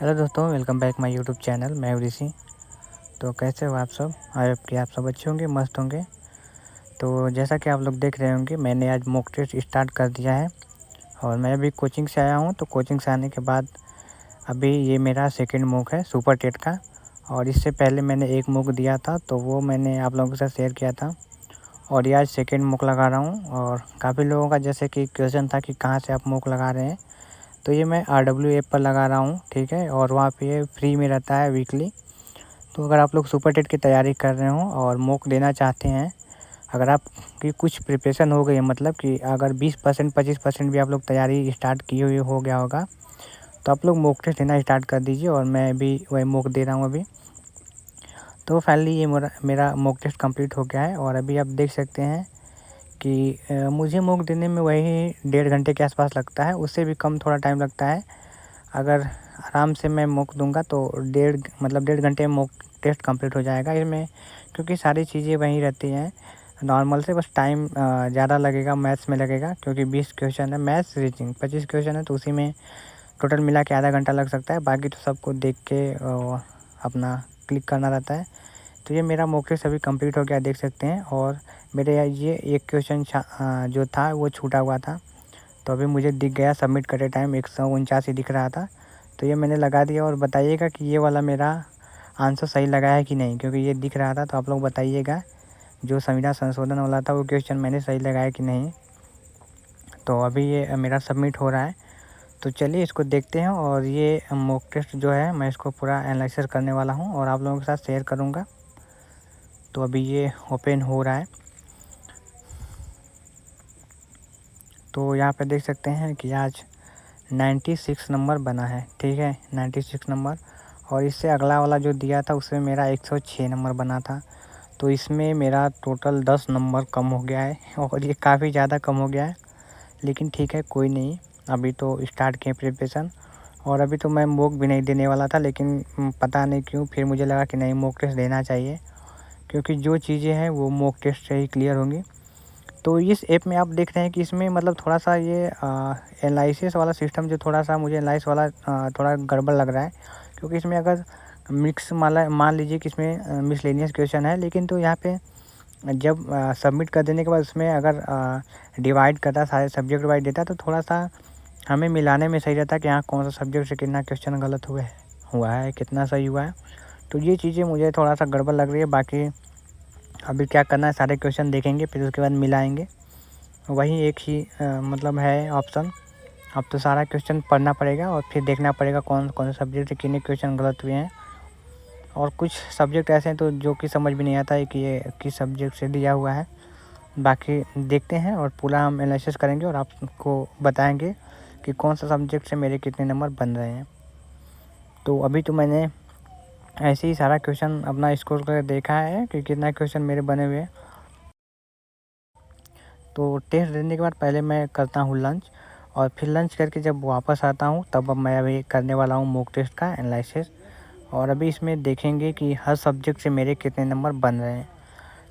Hello दोस्तों, welcome back my YouTube channel. मैं हूं ऋषि। तो कैसे हो आप सब? आई होप कि आप सब अच्छे होंगे, मस्त होंगे। तो जैसा कि आप लोग देख रहे होंगे, मैंने आज मॉक टेस्ट स्टार्ट कर दिया है और मैं अभी कोचिंग से आया हूं। तो कोचिंग से आने के बाद अभी ये मेरा सेकंड मॉक है सुपर टेट का। और इससे पहले मैंने एक मॉक दिया था, तो वो मैंने आप लोगों के साथ शेयर किया था। और ये आज सेकेंड मॉक लगा रहा हूँ। और काफ़ी लोगों का जैसे कि क्वेश्चन था कि कहाँ से आप मॉक लगा रहे हैं, तो ये मैं RW ऐप पर लगा रहा हूँ, ठीक है। और वहाँ पे फ्री में रहता है वीकली। तो अगर आप लोग सुपर टेट की तैयारी कर रहे हो और मॉक देना चाहते हैं, अगर आपकी कुछ प्रिपरेशन हो गई है, मतलब कि अगर 20% 25% भी आप लोग तैयारी स्टार्ट किए हुए हो गया होगा, तो आप लोग मॉक टेस्ट देना स्टार्ट कर दीजिए। और मैं भी वही मॉक दे रहा हूँ अभी। तो फाइनली ये मेरा मॉक टेस्ट कंप्लीट हो गया है। और अभी आप देख सकते हैं कि मुझे मॉक देने में वही 1.5 घंटे के आसपास लगता है, उससे भी कम थोड़ा टाइम लगता है। अगर आराम से मैं मॉक दूंगा तो 1.5 घंटे में मॉक टेस्ट कंप्लीट हो जाएगा इसमें, क्योंकि सारी चीज़ें वहीं रहती हैं नॉर्मल से। बस टाइम ज़्यादा लगेगा मैथ्स में लगेगा, क्योंकि 20 क्वेश्चन है। मैथ्स रीजनिंग 25 क्वेश्चन है, तो उसी में टोटल मिला के आधा घंटा लग सकता है। बाकी तो सबको देख के अपना क्लिक करना रहता है। तो ये मेरा मॉक टेस्ट अभी कंप्लीट हो गया, देख सकते हैं। और मेरे ये एक क्वेश्चन जो था वो छूटा हुआ था, तो अभी मुझे दिख गया सबमिट करते टाइम 149 ही दिख रहा था। तो ये मैंने लगा दिया। और बताइएगा कि ये वाला मेरा आंसर सही लगा है कि नहीं, क्योंकि ये दिख रहा था। तो आप लोग बताइएगा जो संविधान संशोधन वाला था वो क्वेश्चन मैंने सही लगाया कि नहीं। तो अभी ये मेरा सबमिट हो रहा है। तो चलिए इसको देखते हैं। और ये मॉक टेस्ट जो है मैं इसको पूरा एनालिसिस करने वाला हूँ और आप लोगों के साथ शेयर करूँगा। तो अभी ये ओपन हो रहा है। तो यहाँ पे देख सकते हैं कि आज 96 नंबर बना है, ठीक है, 96 नंबर। और इससे अगला वाला जो दिया था उसमें मेरा 106 नंबर बना था। तो इसमें मेरा टोटल 10 नंबर कम हो गया है और ये काफ़ी ज़्यादा कम हो गया है। लेकिन ठीक है, कोई नहीं, अभी तो स्टार्ट किए प्रिपरेशन। और अभी तो मैं मॉक भी नहीं देने वाला था, लेकिन पता नहीं क्यों फिर मुझे लगा कि नहीं, मॉक टेस्ट देना चाहिए, क्योंकि जो चीज़ें हैं वो मॉक टेस्ट से ही क्लियर होंगी। तो इस ऐप में आप देख रहे हैं कि इसमें मतलब थोड़ा सा ये एनालिसिस वाला सिस्टम जो थोड़ा सा मुझे एनालाइज वाला थोड़ा गड़बड़ लग रहा है। क्योंकि इसमें अगर मिक्स माला मान लीजिए कि इसमें मिसलेनियस क्वेश्चन है, लेकिन तो यहाँ पे जब सबमिट कर देने के बाद उसमें अगर डिवाइड करता, सारे सब्जेक्ट वाइज देता, तो थोड़ा सा हमें मिलाने में सही रहता है कि हाँ कौन सा सब्जेक्ट से कितना क्वेश्चन गलत हुआ है कितना सही हुआ है। तो ये चीज़ें मुझे थोड़ा सा गड़बड़ लग रही है। बाकी अभी क्या करना है, सारे क्वेश्चन देखेंगे, फिर उसके बाद मिलाएंगे। वही एक ही मतलब है ऑप्शन। अब तो सारा क्वेश्चन पढ़ना पड़ेगा और फिर देखना पड़ेगा कौन कौन से सब्जेक्ट से कितने क्वेश्चन गलत हुए हैं। और कुछ सब्जेक्ट ऐसे हैं तो जो कि समझ भी नहीं आता है कि ये किस सब्जेक्ट से दिया हुआ है। बाकी देखते हैं और पूरा हम एनालिसिस करेंगे और आपको बताएंगे कि कौन सा सब्जेक्ट से मेरे कितने नंबर बन रहे हैं। तो अभी तो मैंने ऐसे ही सारा क्वेश्चन अपना स्कोर करके देखा है कि कितना क्वेश्चन मेरे बने हुए हैं। तो टेस्ट देने के बाद पहले मैं करता हूँ लंच, और फिर लंच करके जब वापस आता हूँ तब अब मैं अभी करने वाला हूँ मॉक टेस्ट का एनालिसिस। और अभी इसमें देखेंगे कि हर सब्जेक्ट से मेरे कितने नंबर बन रहे हैं।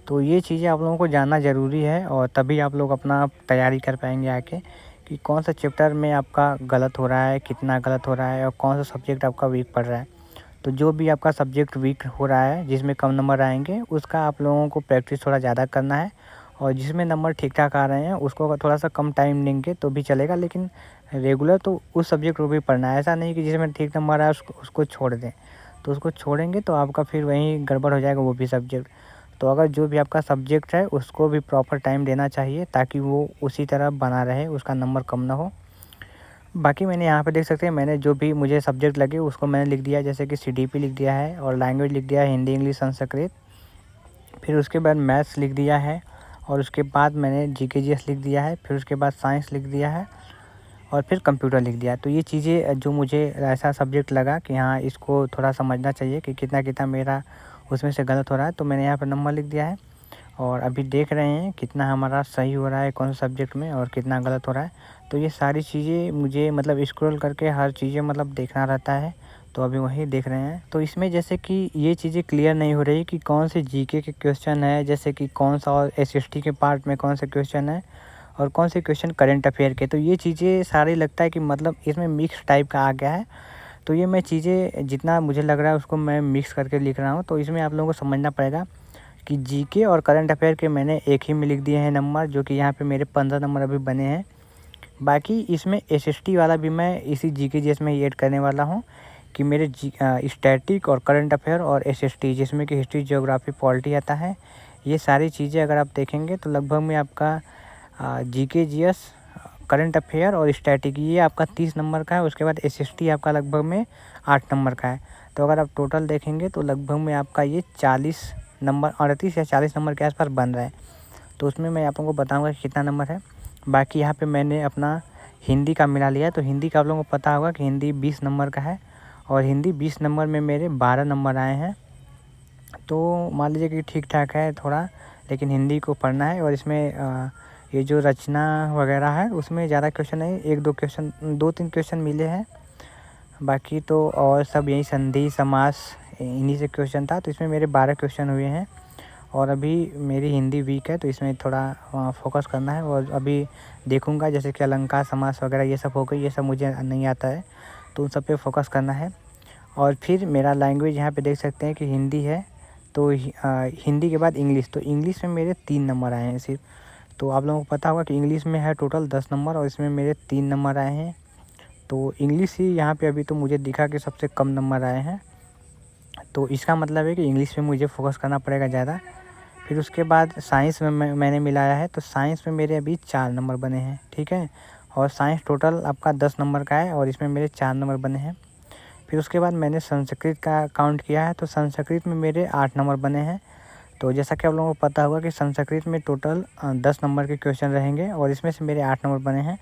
तो ये चीज़ें आप लोगों को जानना ज़रूरी है, और तभी आप लोग अपना तैयारी कर पाएंगे आके कि कौन सा चैप्टर में आपका गलत हो रहा है, कितना गलत हो रहा है, और कौन सा सब्जेक्ट आपका वीक पड़ रहा है। तो जो भी आपका सब्जेक्ट वीक हो रहा है, जिसमें कम नंबर आएंगे, उसका आप लोगों को प्रैक्टिस थोड़ा ज़्यादा करना है। और जिसमें नंबर ठीक ठाक आ रहे हैं उसको अगर थोड़ा सा कम टाइम देंगे तो भी चलेगा, लेकिन रेगुलर तो उस सब्जेक्ट को भी पढ़ना है। ऐसा नहीं कि जिसमें ठीक नंबर आए उसको छोड़ दें। तो उसको छोड़ेंगे तो आपका फिर वहीं गड़बड़ हो जाएगा वो भी सब्जेक्ट। तो अगर जो भी आपका सब्जेक्ट है उसको भी प्रॉपर टाइम देना चाहिए, ताकि वो उसी तरह बना रहे, उसका नंबर कम ना हो। बाकी मैंने यहाँ पे देख सकते हैं, मैंने जो भी मुझे सब्जेक्ट लगे उसको मैंने लिख दिया, जैसे कि CDP लिख दिया है, और लैंग्वेज लिख दिया है हिंदी इंग्लिश संस्कृत। फिर उसके बाद मैथ्स लिख दिया है, और उसके बाद मैंने GK GS लिख दिया है। फिर उसके बाद साइंस लिख दिया है, और फिर कंप्यूटर लिख दिया है। तो ये चीज़ें जो मुझे ऐसा सब्जेक्ट लगा कि हाँ इसको थोड़ा समझना चाहिए कि कितना कितना मेरा उसमें से गलत हो रहा है, तो मैंने यहाँ पर नंबर लिख दिया है। और अभी देख रहे हैं कितना हमारा सही हो रहा है कौन सा सब्जेक्ट में और कितना गलत हो रहा है। तो ये सारी चीज़ें मुझे मतलब स्क्रॉल करके हर चीज़ें मतलब देखना रहता है। तो अभी वही देख रहे हैं। तो इसमें जैसे कि ये चीज़ें क्लियर नहीं हो रही कि कौन से GK के क्वेश्चन है, जैसे कि कौन सा और SST के पार्ट में कौन से क्वेश्चन है, और कौन से क्वेश्चन करेंट अफेयर के। तो ये चीज़ें सारी लगता है कि मतलब इसमें मिक्स टाइप का आ गया है। तो ये मैं चीज़ें जितना मुझे लग रहा है उसको मैं मिक्स करके लिख रहा हूँ। तो इसमें आप लोगों को समझना पड़ेगा कि जीके और करंट अफेयर के मैंने एक ही में लिख दिए हैं नंबर, जो कि यहाँ पे मेरे 15 नंबर अभी बने हैं। बाकी इसमें एसएसटी वाला भी मैं इसी जीके जीएस में ही ऐड करने वाला हूँ कि मेरे स्टैटिक और करंट अफेयर और एसएसटी, जिसमें कि हिस्ट्री, ज्योग्राफी, पॉलिटी आता है, ये सारी चीज़ें अगर आप देखेंगे तो लगभग में आपका जीके जीएस, करंट अफेयर और स्टैटिक ये आपका 30 नंबर का है। उसके बाद एसएसटी आपका लगभग में 8 नंबर का है। तो अगर आप टोटल देखेंगे तो लगभग में आपका ये 40 नंबर, 38 या 40 नंबर के आसपास बन रहा है। तो उसमें मैं आप लोगों को बताऊंगा कि कितना नंबर है। बाकी यहाँ पे मैंने अपना हिंदी का मिला लिया। तो हिंदी का आप लोगों को पता होगा कि हिंदी 20 नंबर का है, और हिंदी 20 नंबर में मेरे 12 नंबर आए हैं। तो मान लीजिए कि ठीक ठाक है थोड़ा, लेकिन हिंदी को पढ़ना है। और इसमें ये जो रचना वगैरह है उसमें ज़्यादा क्वेश्चन नहीं, 1-2 क्वेश्चन, 2-3 क्वेश्चन मिले हैं। बाकी तो और सब यही संधि समास इन्हीं से क्वेश्चन था। तो इसमें मेरे 12 क्वेश्चन हुए हैं। और अभी मेरी हिंदी वीक है तो इसमें थोड़ा फोकस करना है। और अभी देखूंगा जैसे कि अलंकार समास वगैरह ये सब हो गई, ये सब मुझे नहीं आता है, तो उन सब पे फोकस करना है। और फिर मेरा लैंग्वेज यहाँ पे देख सकते हैं कि हिंदी है। तो हिंदी के बाद इंग्लिश, तो इंग्लिश में मेरे 3 नंबर आए हैं सिर्फ। तो आप लोगों को पता होगा कि इंग्लिश में है टोटल 10 नंबर, और इसमें मेरे 3 नंबर आए हैं। तो इंग्लिश ही यहाँ पे अभी तो मुझे दिखा कि सबसे कम नंबर आए हैं। तो इसका मतलब है कि इंग्लिश में मुझे फोकस करना पड़ेगा ज़्यादा। फिर उसके बाद साइंस में मैंने मिलाया है। तो साइंस में मेरे अभी 4 नंबर बने हैं, ठीक है। और साइंस टोटल आपका 10 नंबर का है, और इसमें मेरे 4 नंबर बने हैं। फिर उसके बाद मैंने संस्कृत का काउंट किया है। तो संस्कृत में मेरे 8 नंबर बने हैं। तो जैसा कि आप लोगों को पता होगा कि संस्कृत में टोटल 10 नंबर के क्वेश्चन रहेंगे, और इसमें से मेरे 8 नंबर बने हैं।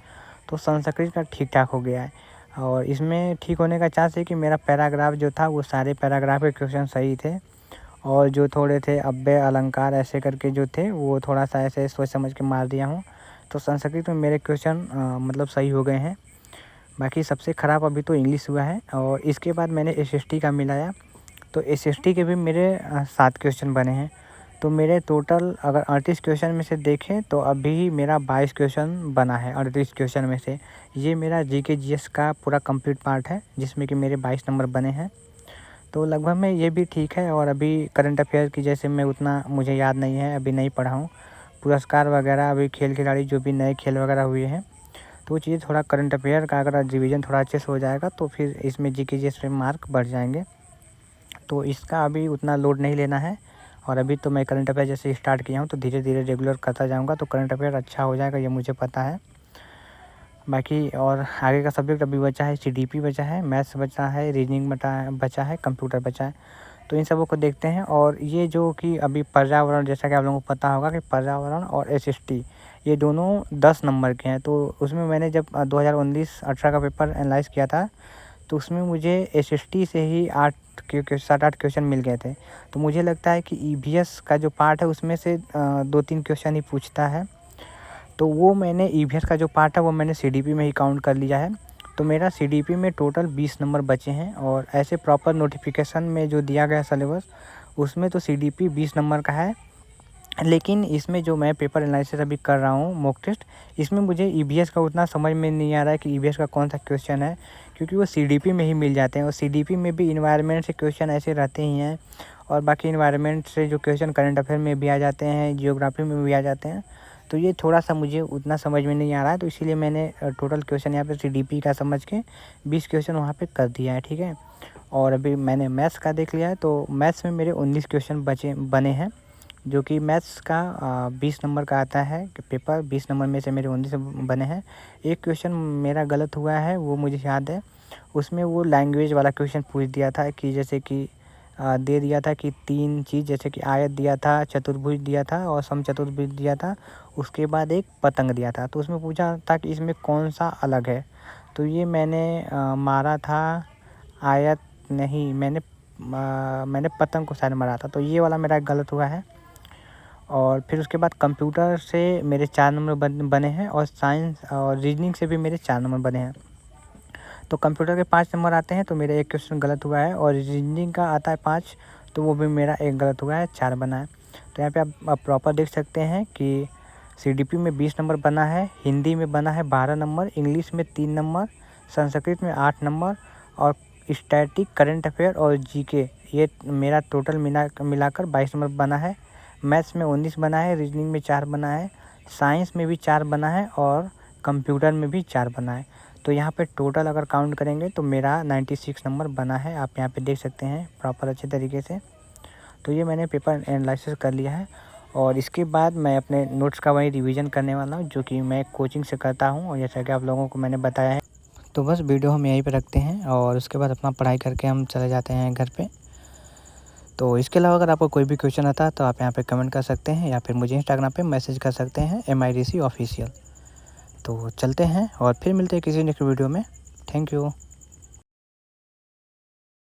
तो संस्कृत का ठीक ठाक हो गया है। और इसमें ठीक होने का चांस है कि मेरा पैराग्राफ जो था वो सारे पैराग्राफ के क्वेश्चन सही थे, और जो थोड़े थे अव्यय अलंकार ऐसे करके जो थे वो थोड़ा सा ऐसे सोच समझ के मार दिया हूँ। तो संस्कृत में मेरे क्वेश्चन मतलब सही हो गए हैं। बाकी सबसे ख़राब अभी तो इंग्लिश हुआ है। और इसके बाद मैंने एसएसटी का मिलाया। तो एसएसटी के भी मेरे 7 क्वेश्चन बने हैं। तो मेरे टोटल अगर 38 क्वेश्चन में से देखें तो अभी मेरा 22 क्वेश्चन बना है 38 क्वेश्चन में से। ये मेरा जीके जीएस का पूरा कंप्लीट पार्ट है, जिसमें कि मेरे 22 नंबर बने हैं। तो लगभग में ये भी ठीक है। और अभी करंट अफेयर की जैसे मैं उतना मुझे याद नहीं है, अभी नहीं पढ़ा हूँ। पुरस्कार वगैरह अभी खेल खिलाड़ी जो भी नए खेल वगैरह हुए हैं, तो वो चीज़ थोड़ा करंट अफेयर का अगर रिवीजन थोड़ा अच्छे से हो जाएगा तो फिर इसमें जीके जीएस में मार्क बढ़ जाएंगे। तो इसका अभी उतना लोड नहीं लेना है। और अभी तो मैं करंट अफेयर जैसे स्टार्ट किया हूँ तो धीरे धीरे रेगुलर करता जाऊँगा, तो करंट अफेयर अच्छा हो जाएगा, ये मुझे पता है। बाकी और आगे का सब्जेक्ट अभी बचा है, सीडीपी बचा है, मैथ्स बचा है, रीजनिंग बचा है, कंप्यूटर बचा है। तो इन सबों को देखते हैं। और ये जो कि अभी पर्यावरण, जैसा कि आप लोगों को पता होगा कि पर्यावरण और एसएसटी ये दोनों 10 नंबर के हैं। तो उसमें मैंने जब 2019-18 का पेपर एनालाइज़ किया था तो उसमें मुझे एसएसटी से ही 7-8 क्वेश्चन मिल गए थे। तो मुझे लगता है कि ईवीएस का जो पार्ट है उसमें से 2-3 क्वेश्चन ही पूछता है। तो वो मैंने ईवीएस का जो पार्ट है वो मैंने सीडीपी में ही काउंट कर लिया है। तो मेरा सीडीपी में टोटल 20 नंबर बचे हैं। और ऐसे प्रॉपर नोटिफिकेशन में जो दिया गया सिलेबस उसमें तो सीडीपी 20 नंबर का है। लेकिन इसमें जो मैं पेपर एनालिसिस अभी कर रहा हूँ मॉक टेस्ट, इसमें मुझे ईवीएस का उतना समझ में नहीं आ रहा है कि ईवीएस का कौन सा क्वेश्चन है, क्योंकि वो सीडीपी में ही मिल जाते हैं। और सीडीपी में भी इन्वायरमेंट से क्वेश्चन ऐसे रहते ही हैं, और बाकी इन्वायरमेंट से जो क्वेश्चन करंट अफेयर में भी आ जाते हैं, जियोग्राफी में भी आ जाते हैं। तो ये थोड़ा सा मुझे उतना समझ में नहीं आ रहा है। तो इसीलिए मैंने टोटल क्वेश्चन यहाँ पे सीडीपी का समझ के 20 क्वेश्चन वहाँ पे कर दिया है, ठीक है। और अभी मैंने मैथ्स का देख लिया है। तो मैथ्स में मेरे 19 क्वेश्चन बने हैं, जो कि मैथ्स का 20 नंबर का आता है पेपर। 20 नंबर में से मेरे 19 बने हैं। एक क्वेश्चन मेरा गलत हुआ है, वो मुझे याद है। उसमें वो लैंग्वेज वाला क्वेश्चन पूछ दिया था कि जैसे कि दे दिया था कि 3 चीज़, जैसे कि आयत दिया था, चतुर्भुज दिया था और समचतुर्भुज दिया था, उसके बाद एक पतंग दिया था। तो उसमें पूछा था कि इसमें कौन सा अलग है। तो ये मैंने मारा था आयत नहीं, मैंने पतंग को शायद मारा था। तो ये वाला मेरा गलत हुआ है। और फिर उसके बाद कंप्यूटर से मेरे 4 नंबर बने हैं, और साइंस और रीजनिंग से भी मेरे 4 नंबर बने हैं। तो कंप्यूटर के 5 नंबर आते हैं, तो मेरा एक क्वेश्चन गलत हुआ है। और रीजनिंग का आता है 5, तो वो भी मेरा एक गलत हुआ है, 4 बना है। तो यहाँ पे आप प्रॉपर देख सकते हैं कि सीडीपी में 20 नंबर बना है, हिंदी में बना है 12 नंबर, इंग्लिश में 3 नंबर, संस्कृत में 8 नंबर, और स्टैटिक, करंट अफेयर और जीके, ये मेरा टोटल मिलाकर 22 नंबर बना है। मैथ्स में 19 बना है, रीजनिंग में 4 बना है, साइंस में भी 4 बना है और कंप्यूटर में भी 4 बना है। तो यहाँ पे टोटल अगर काउंट करेंगे तो मेरा 96 नंबर बना है। आप यहाँ पे देख सकते हैं प्रॉपर अच्छे तरीके से। तो ये मैंने पेपर एनालिसिस कर लिया है और इसके बाद मैं अपने नोट्स का वही रिवीजन करने वाला हूँ, जो कि मैं कोचिंग से करता हूँ और जैसा कि आप लोगों को मैंने बताया है। तो बस वीडियो हम यहीं पे रखते हैं और उसके बाद अपना पढ़ाई करके हम चले जाते हैं घर पे। तो इसके अलावा अगर आपको कोई भी क्वेश्चन आता है तो आप यहाँ पे कमेंट कर सकते हैं या फिर मुझे इंस्टाग्राम पे मैसेज कर सकते हैं MIDC ऑफिशियल। तो चलते हैं और फिर मिलते हैं किसी नेक्स्ट वीडियो में। Thank you.